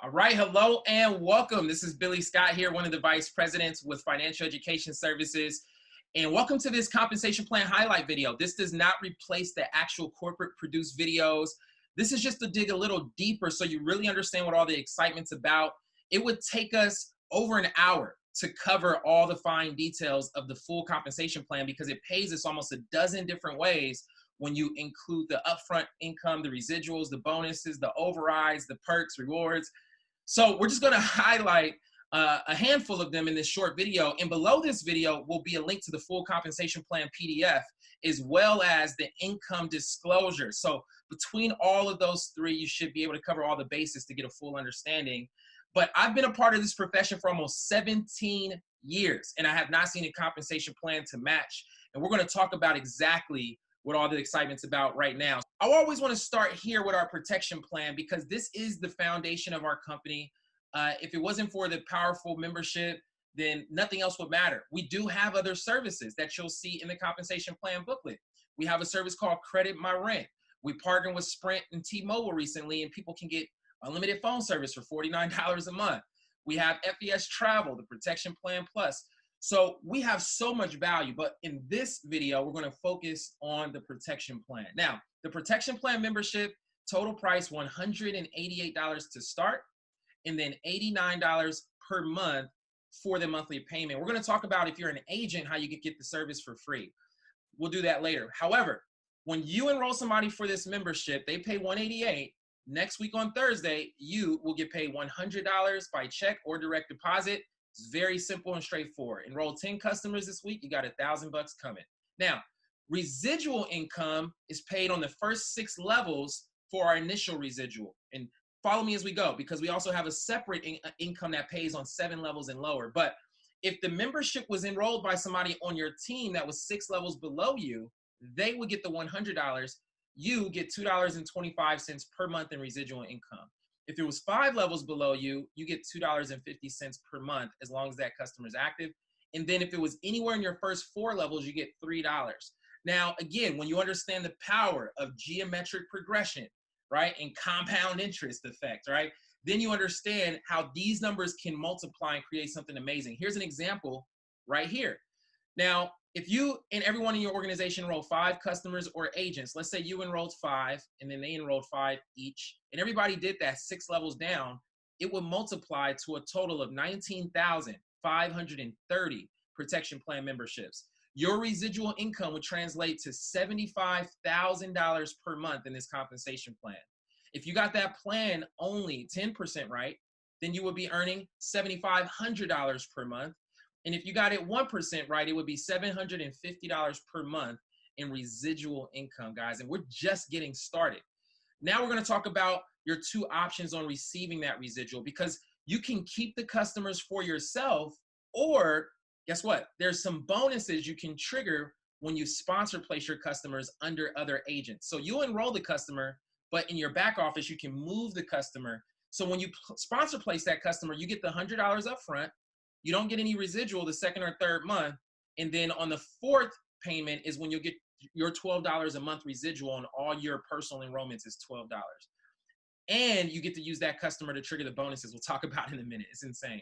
All right, hello and welcome. This is Billy Scott here, one of the vice presidents with Financial Education Services. And welcome to this compensation plan highlight video. This does not replace the actual corporate produced videos. This is just to dig a little deeper so you really understand what all the excitement's about. It would take us over an hour to cover all the fine details of the full compensation plan because it pays us almost a dozen different ways when you include the upfront income, the residuals, the bonuses, the overrides, the perks, rewards. So we're just going to highlight a handful of them in this short video. And below this video will be a link to the full compensation plan PDF, as well as the income disclosure. So between all of those three, you should be able to cover all the bases to get a full understanding. But I've been a part of this profession for almost 17 years, and I have not seen a compensation plan to match. And we're going to talk about exactly what all the excitement's about right now. I always want to start here with our protection plan because this is the foundation of our company. If it wasn't for the powerful membership, then nothing else would matter. We do have other services that you'll see in the compensation plan booklet. We have a service called Credit My Rent. We partnered with Sprint and T-Mobile recently, and people can get unlimited phone service for $49 a month. We have FES Travel, the Protection Plan Plus. So we have so much value, but in this video, we're going to focus on the protection plan. Now, the protection plan membership, total price $188 to start, and then $89 per month for the monthly payment. We're going to talk about if you're an agent, how you can get the service for free. We'll do that later. However, when you enroll somebody for this membership, they pay $188. Next week on Thursday, you will get paid $100 by check or direct deposit. It's very simple and straightforward. Enroll 10 customers this week, you got $1,000 coming. Now, residual income is paid on the first 6 levels for our initial residual. And follow me as we go, because we also have a separate income that pays on 7 levels and lower. But if the membership was enrolled by somebody on your team that was 6 levels below you, they would get the $100. You get $2.25 per month in residual income. If it was 5 levels below you, you get $2.50 per month as long as that customer is active. And then if it was anywhere in your first 4 levels, you get $3. Now, again, when you understand the power of geometric progression, right, and compound interest effect, right, then you understand how these numbers can multiply and create something amazing. Here's an example right here. Now, if you and everyone in your organization enroll 5 customers or agents, let's say you enrolled 5 and then they enrolled 5 each, and everybody did that 6 levels down, it would multiply to a total of 19,530 protection plan memberships. Your residual income would translate to $75,000 per month in this compensation plan. If you got that plan only 10% right, then you would be earning $7,500 per month. And if you got it 1% right, it would be $750 per month in residual income, guys. And we're just getting started. Now we're going to talk about your 2 options on receiving that residual, because you can keep the customers for yourself, or guess what? There's some bonuses you can trigger when you sponsor place your customers under other agents. So you'll enroll the customer, but in your back office, you can move the customer. So when you sponsor place that customer, you get the $100 up front. You don't get any residual the 2nd or 3rd month. And then on the 4th payment is when you'll get your $12 a month residual on all your personal enrollments is $12. And you get to use that customer to trigger the bonuses we'll talk about in a minute. It's insane.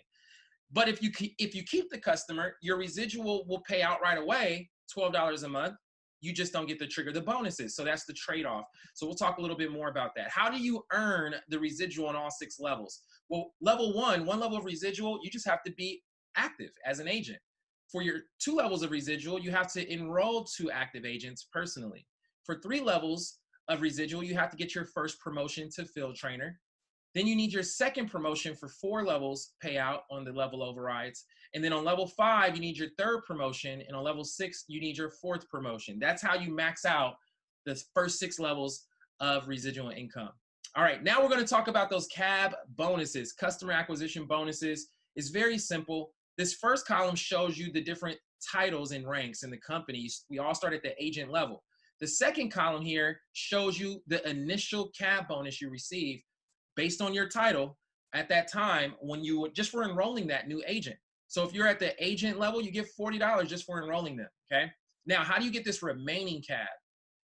But if you keep the customer, your residual will pay out right away, $12 a month. You just don't get to trigger the bonuses. So that's the trade-off. So we'll talk a little bit more about that. How do you earn the residual on all 6 levels? Well, level 1 level of residual, you just have to be active as an agent. For your 2 levels of residual, you have to enroll 2 active agents personally. For 3 levels of residual, you have to get your first promotion to field trainer. Then you need your 2nd promotion for 4 levels payout on the level overrides. And then on level 5, you need your 3rd promotion. And on level 6, you need your 4th promotion. That's how you max out the first 6 levels of residual income. All right, now we're going to talk about those CAB bonuses, customer acquisition bonuses. It's very simple. This first column shows you the different titles and ranks in the company. We all start at the agent level. The second column here shows you the initial CAB bonus you receive based on your title at that time when you just for enrolling that new agent. So if you're at the agent level, you get $40 just for enrolling them, okay? Now, how do you get this remaining CAB?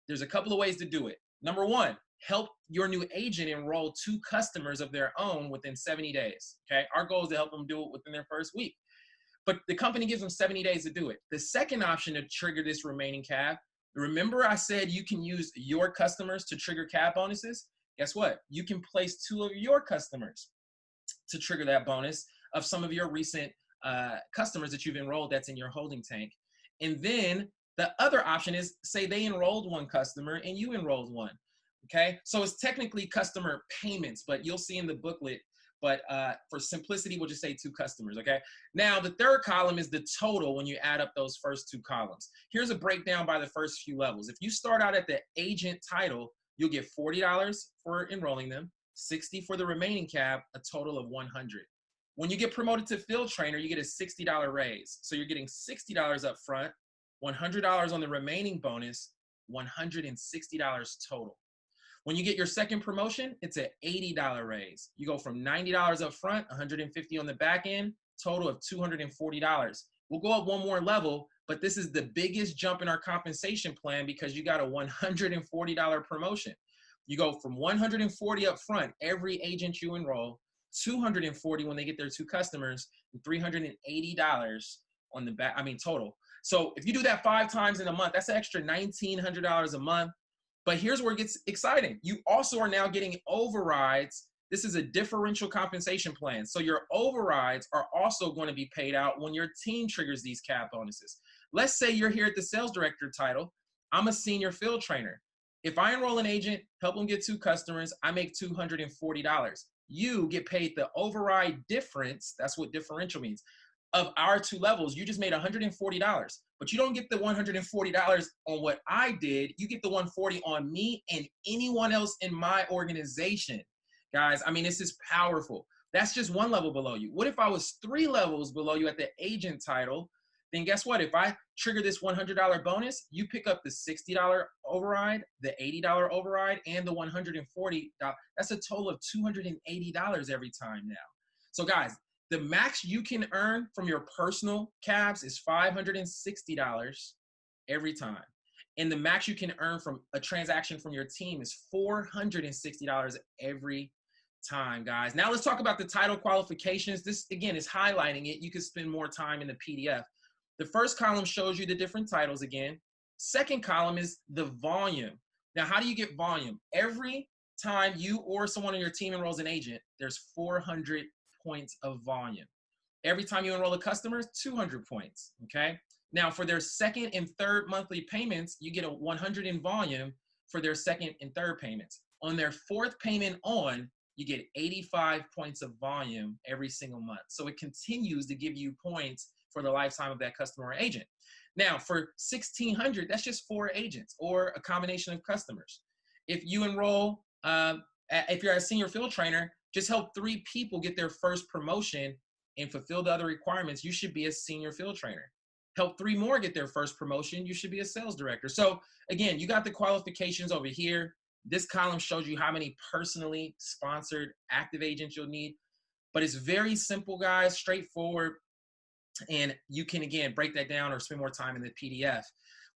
There's a couple of ways to do it. Number 1, help your new agent enroll 2 customers of their own within 70 days. Okay, our goal is to help them do it within their first week. But the company gives them 70 days to do it. The second option to trigger this remaining CAB, remember I said you can use your customers to trigger CAB bonuses? Guess what? You can place 2 of your customers to trigger that bonus of some of your recent customers that you've enrolled that's in your holding tank. And then the other option is, say they enrolled 1 customer and you enrolled 1. Okay, so it's technically customer payments, but you'll see in the booklet. But for simplicity, we'll just say 2 customers, okay? Now, the third column is the total when you add up those first 2 columns. Here's a breakdown by the first few levels. If you start out at the agent title, you'll get $40 for enrolling them, $60 for the remaining CAB, a total of $100. When you get promoted to field trainer, you get a $60 raise. So you're getting $60 up front, $100 on the remaining bonus, $160 total. When you get your second promotion, it's an $80 raise. You go from $90 up front, $150 on the back end, total of $240. We'll go up 1 more level, but this is the biggest jump in our compensation plan because you got a $140 promotion. You go from $140 up front, every agent you enroll, $240 when they get their 2 customers, and $380 on the back, total. So if you do that 5 times in a month, that's an extra $1,900 a month. But here's where it gets exciting. You also are now getting overrides. This is a differential compensation plan. So your overrides are also going to be paid out when your team triggers these CAB bonuses. Let's say you're here at the sales director title. I'm a senior field trainer. If I enroll an agent, help them get 2 customers, I make $240. You get paid the override difference. That's what differential means. Of our 2 levels, you just made $140, but you don't get the $140 on what I did. You get the $140 on me and anyone else in my organization. Guys, this is powerful. That's just 1 level below you. What if I was 3 levels below you at the agent title? Then guess what? If I trigger this $100 bonus, you pick up the $60 override, the $80 override, and the $140. That's a total of $280 every time now. So guys, the max you can earn from your personal CABs is $560 every time. And the max you can earn from a transaction from your team is $460 every time, guys. Now let's talk about the title qualifications. This, again, is highlighting it. You can spend more time in the PDF. The first column shows you the different titles again. Second column is the volume. Now, how do you get volume? Every time you or someone on your team enrolls an agent, there's 400 points of volume. Every time you enroll a customer, 200 points, okay? Now, for their second and third monthly payments, you get a 100 in volume for their second and third payments. On their 4th payment on, you get 85 points of volume every single month. So it continues to give you points for the lifetime of that customer or agent. Now, for 1,600, that's just 4 agents or a combination of customers. If you enroll, if you're a senior field trainer, just help 3 people get their first promotion and fulfill the other requirements, you should be a senior field trainer. Help 3 more get their first promotion, you should be a sales director. So again, you got the qualifications over here. This column shows you how many personally sponsored active agents you'll need. But it's very simple, guys, straightforward. And you can, again, break that down or spend more time in the PDF.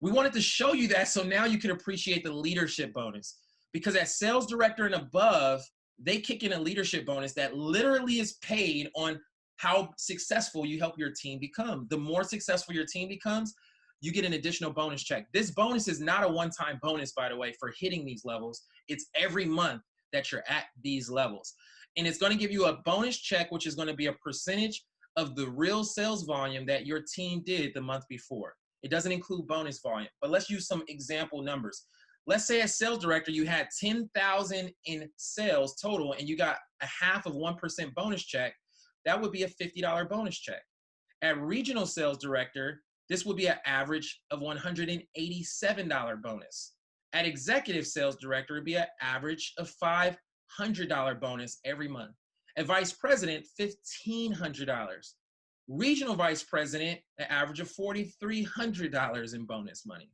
We wanted to show you that so now you can appreciate the leadership bonus. Because as sales director and above, they kick in a leadership bonus that literally is paid on how successful you help your team become. The more successful your team becomes, you get an additional bonus check. This bonus is not a one-time bonus, by the way, for hitting these levels. It's every month that you're at these levels. And it's going to give you a bonus check, which is going to be a percentage of the real sales volume that your team did the month before. It doesn't include bonus volume, but let's use some example numbers. Let's say as sales director, you had 10,000 in sales total and you got a half of 1% bonus check. That would be a $50 bonus check. At regional sales director, this would be an average of $187 bonus. At executive sales director, it'd be an average of $500 bonus every month. At vice president, $1,500. Regional vice president, an average of $4,300 in bonus money.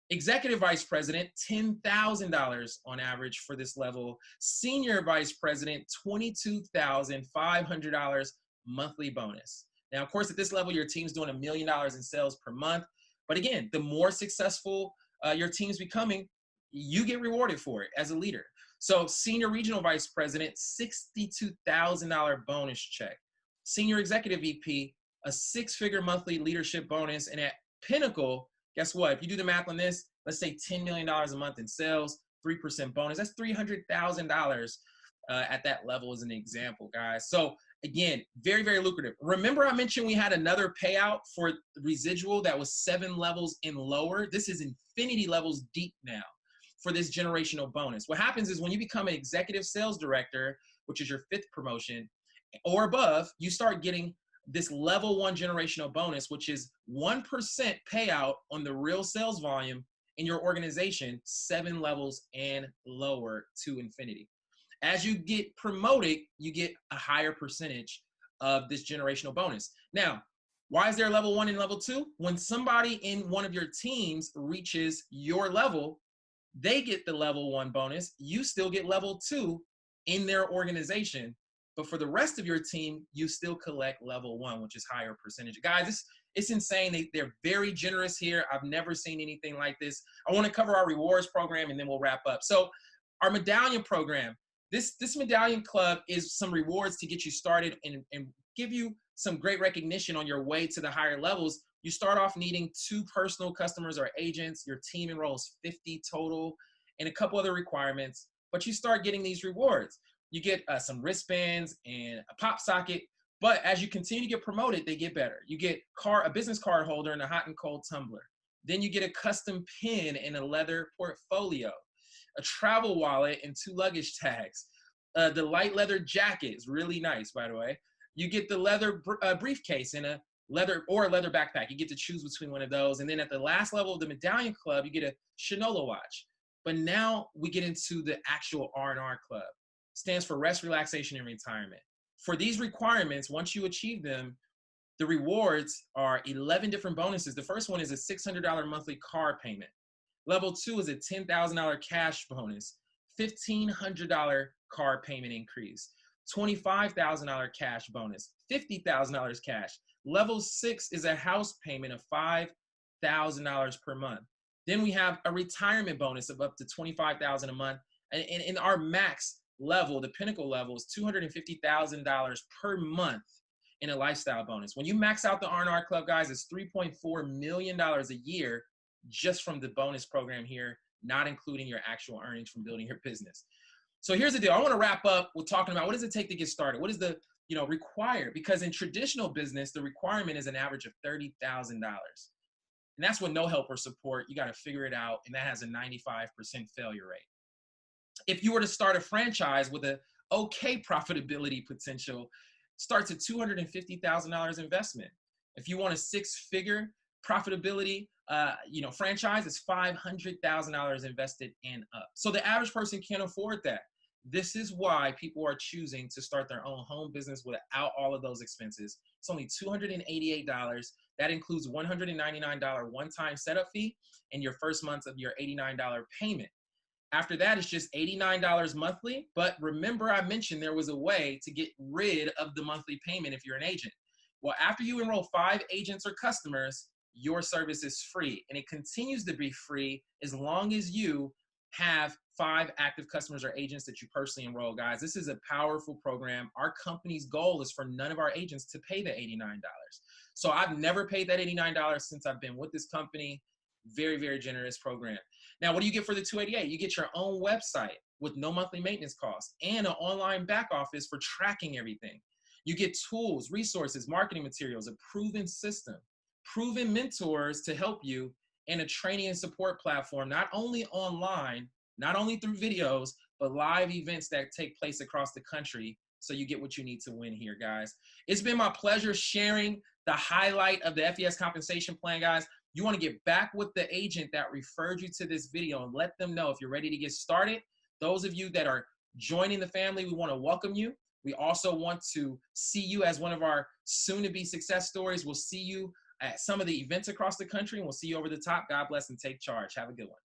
Executive vice president, $10,000 on average for this level. Senior vice president, $22,500 monthly bonus. Now, of course, at this level, your team's doing $1 million in sales per month. But again, the more successful your team's becoming, you get rewarded for it as a leader. So senior regional vice president, $62,000 bonus check. Senior executive VP, a six-figure monthly leadership bonus. And at Pinnacle, guess what? If you do the math on this, let's say $10 million a month in sales, 3% bonus, that's $300,000 at that level as an example, guys. So again, very, very lucrative. Remember I mentioned we had another payout for residual that was 7 levels and lower. This is infinity levels deep now for this generational bonus. What happens is when you become an executive sales director, which is your 5th promotion or above, you start getting this level 1 generational bonus, which is 1% payout on the real sales volume in your organization, 7 levels and lower to infinity. As you get promoted, you get a higher percentage of this generational bonus. Now, why is there level 1 and level 2? When somebody in one of your teams reaches your level, they get the level 1 bonus. You still get level 2 in their organization. But for the rest of your team, you still collect level 1, which is higher percentage. Guys, it's insane. They're very generous here. I've never seen anything like this. I want to cover our rewards program and then we'll wrap up. So our medallion program, this medallion club is some rewards to get you started and give you some great recognition on your way to the higher levels. You start off needing 2 personal customers or agents. Your team enrolls 50 total and a couple other requirements, but you start getting these rewards. You get some wristbands and a pop socket, but as you continue to get promoted, they get better. You get a business card holder and a hot and cold tumbler. Then you get a custom pin and a leather portfolio, a travel wallet and 2 luggage tags. The light leather jacket is really nice, by the way. You get the leather briefcase and a leather backpack. You get to choose between one of those. And then at the last level of the medallion club, you get a Shinola watch. But now we get into the actual R&R club. Stands for rest, relaxation, and retirement. For these requirements, once you achieve them, the rewards are 11 different bonuses. The first one is a $600 monthly car payment. Level 2 is a $10,000 cash bonus, $1,500 car payment increase, $25,000 cash bonus, $50,000 cash. Level 6 is a house payment of $5,000 per month. Then we have a retirement bonus of up to $25,000 a month. And in our max level, the pinnacle level, is $250,000 per month in a lifestyle bonus. When you max out the R&R Club, guys, it's $3.4 million a year just from the bonus program here, not including your actual earnings from building your business. So here's the deal. I want to wrap up with talking about what does it take to get started? What is the required? Because in traditional business, the requirement is an average of $30,000. And that's with no help or support. You got to figure it out. And that has a 95% failure rate. If you were to start a franchise with a okay profitability potential, starts at $250,000 investment. If you want a 6-figure profitability, franchise, it's $500,000 invested and up. So the average person can't afford that. This is why people are choosing to start their own home business without all of those expenses. It's only $288. That includes $199 one-time setup fee and your first month of your $89 payment. After that, it's just $89 monthly. But remember, I mentioned there was a way to get rid of the monthly payment if you're an agent. Well, after you enroll 5 agents or customers, your service is free. And it continues to be free as long as you have 5 active customers or agents that you personally enroll, guys. This is a powerful program. Our company's goal is for none of our agents to pay the $89. So I've never paid that $89 since I've been with this company. Very, very generous program. Now, what do you get for the $288? You get your own website with no monthly maintenance costs and an online back office for tracking everything. You get tools, resources, marketing materials, a proven system, proven mentors to help you, and a training and support platform, not only online, not only through videos, but live events that take place across the country. So you get what you need to win here, guys. It's been my pleasure sharing the highlight of the FES compensation plan, guys. You want to get back with the agent that referred you to this video and let them know if you're ready to get started. Those of you that are joining the family, we want to welcome you. We also want to see you as one of our soon-to-be success stories. We'll see you at some of the events across the country, and we'll see you over the top. God bless and take charge. Have a good one.